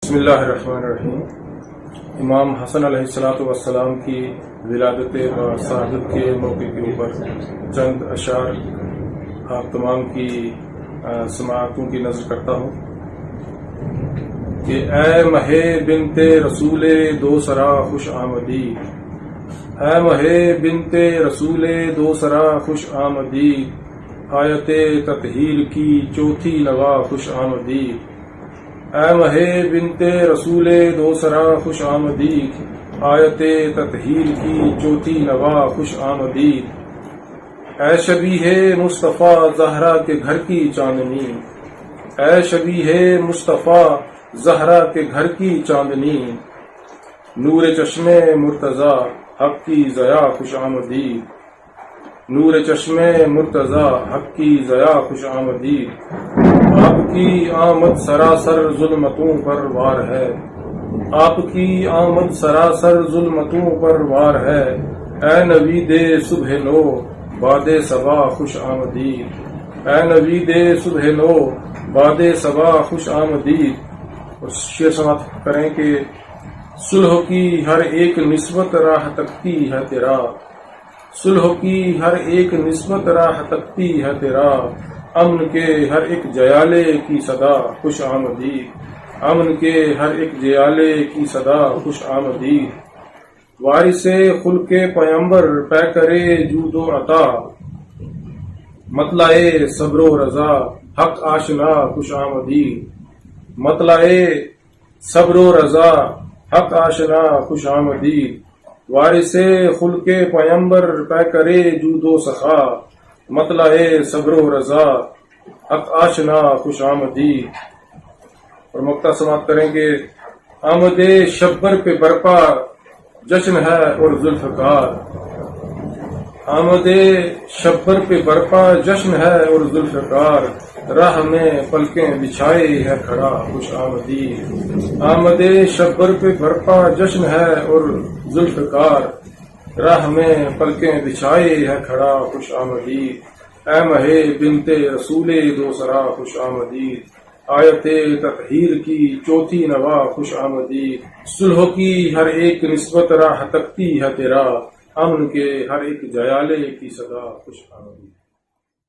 بسم اللہ الرحمن الرحیم۔ امام حسن علیہ السلام کی ولادت و شہادت کے موقع کے اوپر چند اشعار آپ تمام کی سماعتوں کی نظر کرتا ہوں کہ اے مہ بنت رسول دو سرا خوش آمدی، اے مہ بنت رسول دو سرا خوش آمدی، آیت تطہیر کی چوتھی نوا خوش آمدی، اے مہ بنت رسول دو سرا خوش آمدی، آیت تطہیر کی چوتھی نوا خوش آمدی، اے شبیہ مصطفیٰ زہرا کے گھر کی چاندنی، اے شبیہ مصطفیٰ زہرا کے گھر کی چاندنی، نور چشم مرتضی حق کی ضیا خوش آمدی، نور چشم مرتضی حق کی ضیا خوش آمدی، آپ کی آمد سراسر ظلمتوں پر وار ہے، آپ کی آمد سراسر ظلمتوں پر وار ہے، اے نوید صبح نو باد صبا خوش آمدی، اے نوید صبح نو باد صبا خوش آمدی۔ اور شعر سماعت کریں کہ صلح کی ہر ایک نسبت راہ تکتی ہے تیرا، صلح کی ہر ایک نسبت راہ تکتی ہے تیرا، امن کے ہر ایک جیالے کی صدا خوش آمدی، امن کے ہر ایک جیالے کی صدا خوش آمدی، وارث خلق پیمبر پے کرے جود و عطا، مطلع صبر و رضا حق آشنا خوش آمدی، مطلع صبر و رضا حق آشنا خوش آمدی، وارث خلق پیمبر پے کرے جود و سخا، مطلع صبر و رضا حق آشنا خوش آمدی۔ اور مقطع سماعت کریں کہ آمد شبر پہ برپا جشن ہے اور ذوالفقار، آمد شبر پہ برپا جشن ہے اور ذوالفقار، راہ میں پلکیں بچھائے ہے کھڑا خوش آمدی، آمد شبر پہ برپا جشن ہے اور ذوالفقار، راہ میں پلکیں بچھائے ہے کھڑا خوش آمدی، اے مہ بنت رسول دو سرا خوش آمدی، آیت تطہیر کی چوتھی نوا خوش آمدی، صلح کی ہر ایک نسبت راہ تکتی ہے تیرا، امن کے ہر ایک جیالے کی صدا خوش آمدی۔